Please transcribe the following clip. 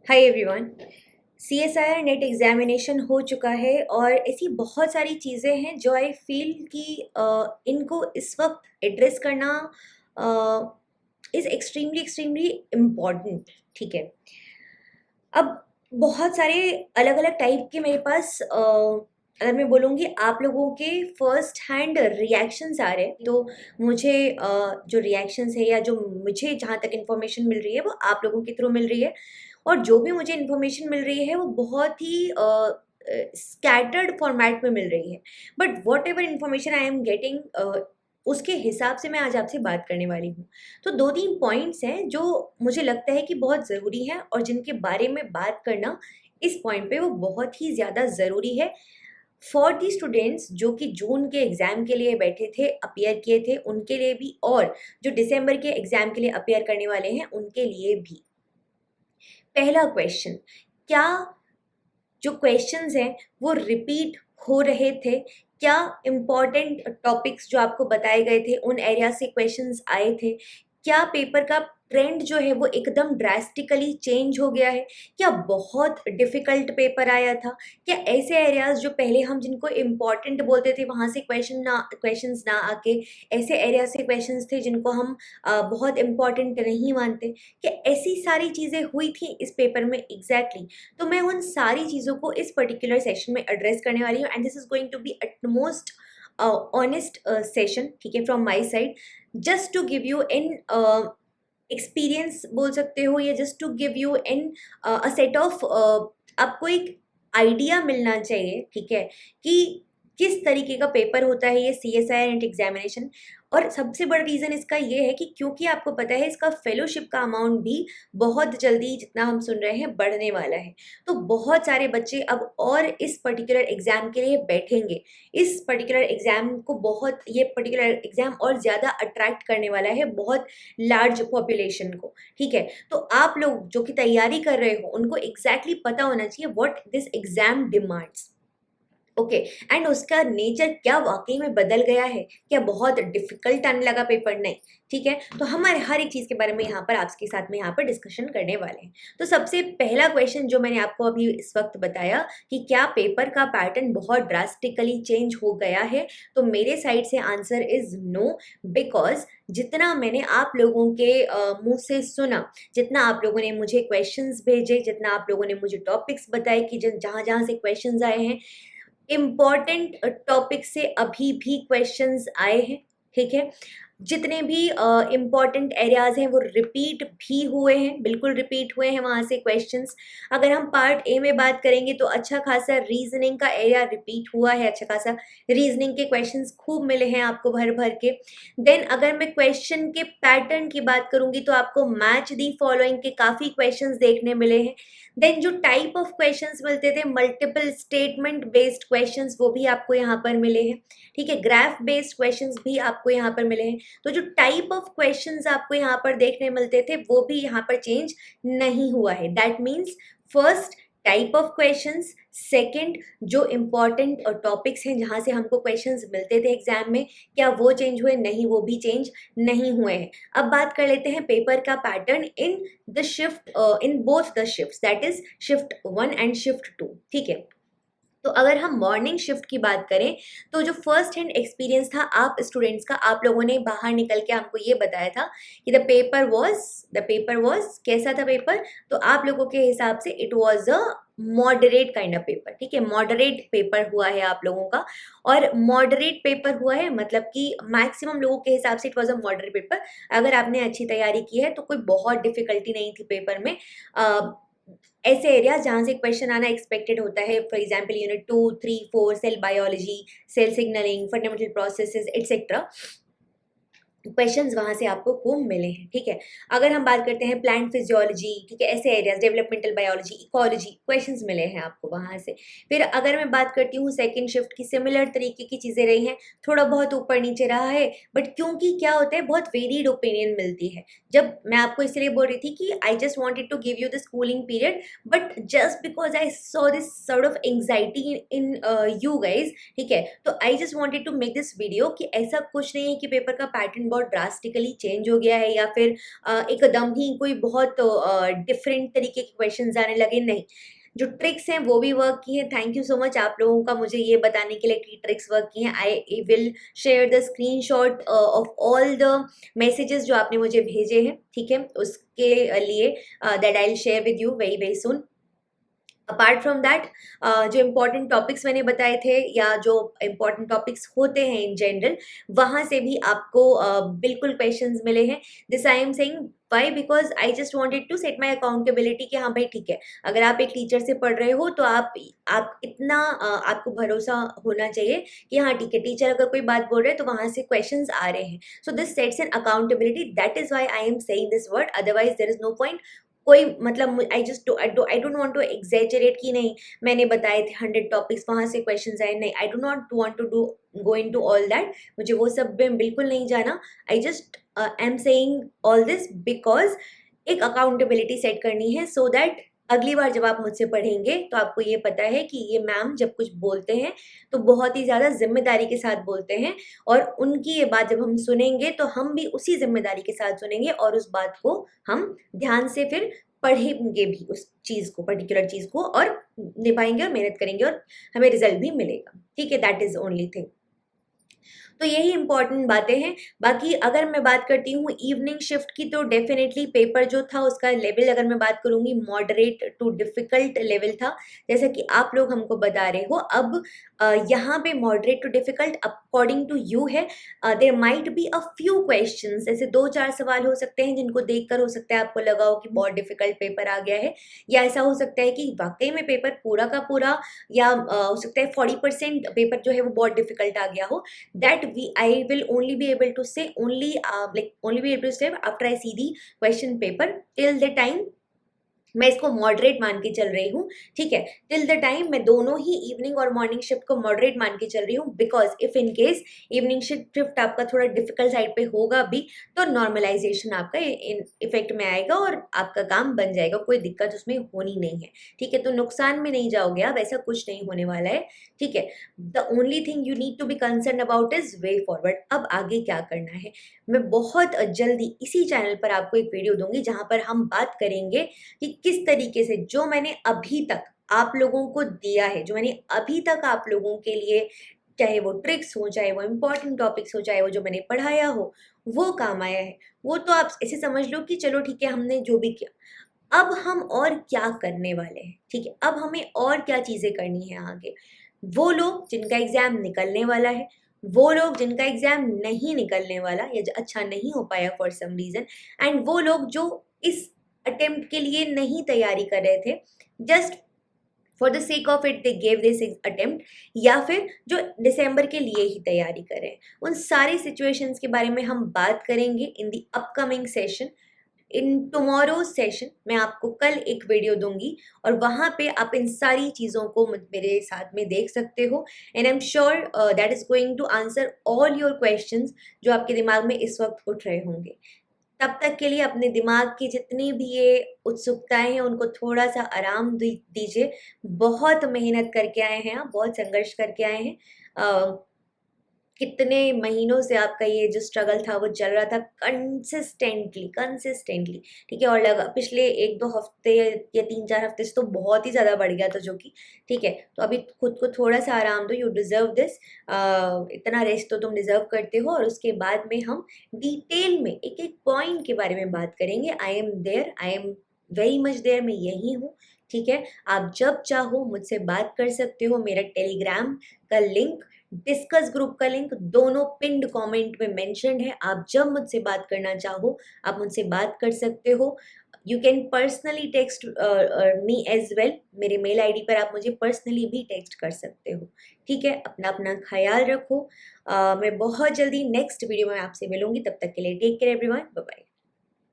Hi everyone. CSIR net examination हो चुका है और ऐसी बहुत सारी चीज़ें हैं जो आई फील कि इनको इस वक्त एड्रेस करना इज़ एक्सट्रीमली एक्सट्रीमली इम्पॉर्टेंट। ठीक है, अब बहुत सारे अलग अलग टाइप के मेरे पास अगर मैं बोलूँगी आप लोगों के फर्स्ट हैंड रिएक्शंस आ रहे हैं, तो मुझे जो रिएक्शंस है या जो मुझे जहाँ तक इन्फॉर्मेशन मिल रही है वो आप लोगों के थ्रू मिल रही है। और जो भी मुझे इन्फॉर्मेशन मिल रही है वो बहुत ही स्कैटर्ड फॉर्मेट में मिल रही है, but what ever information I am getting उसके हिसाब से मैं आज आपसे बात करने वाली हूँ। तो 2-3 पॉइंट्स हैं जो मुझे लगता है कि बहुत ज़रूरी हैं और जिनके बारे में बात करना इस पॉइंट पे वो बहुत ही ज़्यादा ज़रूरी है फॉर दी स्टूडेंट्स जो कि जून के एग्ज़ाम के लिए बैठे थे, अपीयर किए थे, उनके लिए भी, और जो दिसंबर के एग्ज़ाम के लिए अपीयर करने वाले हैं उनके लिए भी। पहला क्वेश्चन, क्या जो क्वेश्चंस हैं वो रिपीट हो रहे थे? क्या इम्पोर्टेंट टॉपिक्स जो आपको बताए गए थे उन एरिया से क्वेश्चंस आए थे? क्या पेपर का ट्रेंड जो है वो एकदम ड्रास्टिकली चेंज हो गया है? क्या बहुत डिफ़िकल्ट पेपर आया था? क्या ऐसे एरियाज़ जो पहले हम जिनको इम्पोर्टेंट बोलते थे वहाँ से क्वेश्चंस ना आके ऐसे एरिया से क्वेश्चंस थे जिनको हम बहुत इम्पोर्टेंट नहीं मानते? क्या ऐसी सारी चीज़ें हुई थी इस पेपर में एग्ज़ैक्टली? तो मैं उन सारी चीज़ों को इस पर्टिकुलर सेशन में एड्रेस करने वाली हूँ and this is going to be utmost honest session, ठीक है, from my side, just to give you in experience बोल सकते हो, या just to give you in a set of आपको एक आइडिया मिलना चाहिए, ठीक है, कि किस तरीके का पेपर होता है ये CSIR नेट एग्जामिनेशन। और सबसे बड़ा रीज़न इसका ये है कि क्योंकि आपको पता है इसका फेलोशिप का अमाउंट भी बहुत जल्दी, जितना हम सुन रहे हैं, बढ़ने वाला है। तो बहुत सारे बच्चे अब और इस पर्टिकुलर एग्ज़ाम के लिए बैठेंगे। इस पर्टिकुलर एग्ज़ाम को बहुत, ये पर्टिकुलर एग्ज़ाम और ज़्यादा अट्रैक्ट करने वाला है बहुत लार्ज पॉपुलेशन को, ठीक है? तो आप लोग जो कि तैयारी कर रहे हो उनको एग्ज़ैक्टली पता होना चाहिए what this exam demands. Okay, and उसका नेचर क्या वाक़ई में बदल गया है? क्या बहुत डिफ़िकल्ट आने लगा पेपर? नहीं, ठीक है? तो हमारे हर एक चीज़ के बारे में यहाँ पर आपके साथ में यहाँ पर डिस्कशन करने वाले हैं। तो सबसे पहला क्वेश्चन जो मैंने आपको अभी इस वक़्त बताया कि क्या पेपर का पैटर्न बहुत ड्रास्टिकली चेंज हो गया है? तो मेरे साइड से आंसर इज़ नो, बिकॉज़ जितना मैंने आप लोगों के मुँह से सुना, जितना आप लोगों ने मुझे क्वेश्चंस भेजे, जितना आप लोगों ने मुझे टॉपिक्स बताए कि जन जहाँ-जहाँ से क्वेश्चंस आए हैं, इम्पॉर्टेंट टॉपिक से अभी भी क्वेश्चंस आए हैं, ठीक है? जितने भी इम्पॉर्टेंट एरियाज़ हैं वो रिपीट भी हुए हैं, बिल्कुल रिपीट हुए हैं वहाँ से क्वेश्चंस। अगर हम पार्ट ए में बात करेंगे तो अच्छा खासा रीज़निंग का एरिया रिपीट हुआ है, अच्छा खासा रीज़निंग के क्वेश्चंस खूब मिले हैं आपको भर-भर के। देन अगर मैं क्वेश्चन के पैटर्न की बात करूँगी तो आपको मैच दी फॉलोइंग के काफ़ी क्वेश्चंस देखने मिले हैं। देन जो टाइप ऑफ क्वेश्चंस मिलते थे, मल्टीपल स्टेटमेंट बेस्ड क्वेश्चंस, वो भी आपको यहाँ पर मिले हैं, ठीक है? ग्राफ बेस्ड क्वेश्चंस भी आपको यहाँ पर मिले हैं। तो जो टाइप ऑफ क्वेश्चंस आपको यहाँ पर देखने मिलते थे वो भी यहाँ पर चेंज नहीं हुआ है। That means first, type of questions, second, जो इम्पोर्टेंट टॉपिक्स हैं जहाँ से हमको क्वेश्चंस मिलते थे एग्जाम में, क्या वो चेंज हुए? नहीं, वो भी चेंज नहीं हुए हैं। अब बात कर लेते हैं पेपर का pattern in the shift, in both the shifts, that is shift 1 and shift 2, ठीक है? तो अगर हम मॉर्निंग शिफ्ट की बात करें तो जो फर्स्ट हैंड एक्सपीरियंस था आप स्टूडेंट्स का, आप लोगों ने बाहर निकल के हमको ये बताया था कि द पेपर वॉज कैसा था पेपर? तो आप लोगों के हिसाब से it was a moderate kind of paper, ठीक है? मॉडरेट पेपर हुआ है आप लोगों का। और मॉडरेट पेपर हुआ है मतलब कि मैक्सिमम लोगों के हिसाब से it was a moderate paper. अगर आपने अच्छी तैयारी की है तो कोई बहुत डिफिकल्टी नहीं थी पेपर में। ऐसे एरियाज जहाँ से क्वेश्चन आना एक्सपेक्टेड होता है, for example unit 2, 3, 4, cell biology, cell signalling, fundamental processes etcetera, questions वहाँ से आपको खूब मिले हैं, ठीक है? अगर हम बात करते हैं प्लांट फिजियोलॉजी, ठीक है, ऐसे areas, developmental biology, ecology, questions मिले हैं आपको वहाँ से। फिर अगर मैं बात करती हूँ सेकंड शिफ्ट की, सिमिलर तरीके की चीज़ें रही हैं, थोड़ा बहुत ऊपर नीचे रहा है, बट क्योंकि क्या होता है, बहुत वेरिड ओपिनियन मिलती है। जब मैं आपको इसलिए बोल रही थी कि I just wanted to give you the schooling period, but just because I saw this sort of anxiety in you guys, ठीक है? तो I just wanted to make this video कि ऐसा कुछ नहीं है कि पेपर का पैटर्न बहुत ड्रास्टिकली चेंज हो गया है या फिर एकदम ही कोई बहुत डिफरेंट तरीके के क्वेश्चंस आने लगे, नहीं। जो ट्रिक्स हैं वो भी वर्क की हैं। थैंक यू सो मच आप लोगों का मुझे ये बताने के लिए कि ट्रिक्स वर्क की हैं। I will share the screenshot of all the messages जो आपने मुझे भेजे हैं, ठीक है, उसके लिए that I will share with you very very soon. Apart from that जो इम्पोर्टेंट टॉपिक्स मैंने बताए थे या जो इम्पोर्टेंट टॉपिक्स होते हैं इन जनरल, वहाँ से भी आपको बिल्कुल क्वेश्चंस मिले हैं। This I am saying why, because I just wanted to set my accountability कि हाँ भाई ठीक है, अगर आप एक टीचर से पढ़ रहे हो तो आप इतना आपको भरोसा होना चाहिए कि हाँ ठीक है, टीचर अगर कोई बात बोल रहे हैं तो वहाँ से क्वेश्चंस आ रहे हैं। So this sets an accountability, that is why I am saying this word, otherwise there is no point. कोई मतलब I don't want to exaggerate कि नहीं मैंने बताए थे 100 टॉपिक्स वहाँ से क्वेश्चंस आए, नहीं, I do not want to do go into all that, मुझे वो सब में बिल्कुल नहीं जाना। I just I am saying all this because एक अकाउंटेबिलिटी सेट करनी है, सो दैट अगली बार जब आप मुझसे पढ़ेंगे तो आपको ये पता है कि ये मैम जब कुछ बोलते हैं तो बहुत ही ज़्यादा जिम्मेदारी के साथ बोलते हैं, और उनकी ये बात जब हम सुनेंगे तो हम भी उसी जिम्मेदारी के साथ सुनेंगे और उस बात को हम ध्यान से फिर पढ़ेंगे भी, उस चीज़ को, पर्टिकुलर चीज़ को, और निभाएंगे और मेहनत करेंगे और हमें रिजल्ट भी मिलेगा, ठीक है। That is only thing. तो यही इंपॉर्टेंट बातें हैं। बाकी अगर मैं बात करती हूँ इवनिंग शिफ्ट की, तो डेफिनेटली पेपर जो था उसका लेवल अगर मैं बात करूँगी मॉडरेट टू डिफ़िकल्ट लेवल था, जैसा कि आप लोग हमको बता रहे हो। अब यहाँ पे moderate to difficult according to you है। There might be a few questions, ऐसे 2-4 सवाल हो सकते हैं जिनको देखकर हो सकता है आपको लगा हो कि बहुत डिफ़िकल्ट पेपर आ गया है, या ऐसा हो सकता है कि वाक़ई में पेपर पूरा का पूरा, या हो सकता है 40% पेपर जो है वो बहुत डिफ़िकल्ट आ गया हो। That I will only be able to say only be able to say after I see the question paper. Till the time मैं इसको मॉडरेट मान के चल रही हूँ, ठीक है। टिल द टाइम मैं दोनों ही इवनिंग और मॉर्निंग शिफ्ट को मॉडरेट मान के चल रही हूँ, because if in case evening shift आपका थोड़ा डिफिकल्ट साइड पे होगा भी तो नॉर्मलाइजेशन आपका इफेक्ट में आएगा और आपका काम बन जाएगा, कोई दिक्कत उसमें होनी नहीं है, ठीक है। तो नुकसान में नहीं जाओगे आप, ऐसा कुछ नहीं होने वाला है, ठीक है। The only thing you need to be concern about is way forward, अब आगे क्या करना है। मैं बहुत जल्दी इसी चैनल पर आपको एक वीडियो दूंगी जहाँ पर हम बात करेंगे कि किस तरीके से जो मैंने अभी तक आप लोगों को दिया है, जो मैंने अभी तक आप लोगों के लिए, चाहे वो ट्रिक्स हो, चाहे वो इम्पोर्टेंट टॉपिक्स हो, चाहे वो जो मैंने पढ़ाया हो, वो काम आया है। वो तो आप ऐसे समझ लो कि चलो ठीक है, हमने जो भी किया, अब हम और क्या करने वाले हैं, ठीक है। अब हमें और क्या चीज़ें करनी है आगे। वो लोग जिनका एग्ज़ाम निकलने वाला है, वो लोग जिनका एग्ज़ाम नहीं निकलने वाला या जो अच्छा नहीं हो पाया फॉर सम रीज़न, एंड वो लोग जो इस अटेम्प्ट के लिए नहीं तैयारी कर रहे थे, just for the sake of it they gave this attempt, या फिर जो दिसंबर के लिए ही तैयारी कर रहे हैं, उन सारी सिचुएशंस के बारे में हम बात करेंगे in the upcoming session. In tomorrow session मैं आपको कल एक वीडियो दूंगी और वहाँ पे आप इन सारी चीज़ों को मेरे साथ में देख सकते हो, and I am sure that is going to answer all your questions जो आपके दिमाग में इस वक्त उठ रहे होंगे। तब तक के लिए अपने दिमाग की जितनी भी ये उत्सुकताएं हैं उनको थोड़ा सा आराम दीजिए। बहुत मेहनत करके आए हैं आप, बहुत संघर्ष करके आए हैं। कितने महीनों से आपका ये जो स्ट्रगल था वो चल रहा था कंसिस्टेंटली, ठीक है। और पिछले 1-2 हफ्ते या 3-4 हफ्ते से तो बहुत ही ज़्यादा बढ़ गया था, जो कि ठीक है। तो अभी खुद को थोड़ा सा आराम दो, यू डिज़र्व दिस। इतना रेस्ट तो तुम डिज़र्व करते हो, और उसके बाद में हम डिटेल में एक एक पॉइंट के बारे में बात करेंगे। I am there, I am very much there, मैं यही हूँ, ठीक है। आप जब चाहो मुझसे बात कर सकते हो। मेरा टेलीग्राम का लिंक, डिस्कस ग्रुप का लिंक, दोनों पिन्ड कमेंट में मेंशन्ड है। आप जब मुझसे बात करना चाहो आप मुझसे बात कर सकते हो। You can personally text me as well, मेरे मेल आईडी पर आप मुझे पर्सनली भी टेक्स्ट कर सकते हो, ठीक है। अपना अपना ख्याल रखो। मैं बहुत जल्दी नेक्स्ट वीडियो में आपसे मिलूंगी, तब तक के लिए take care everyone, bye bye.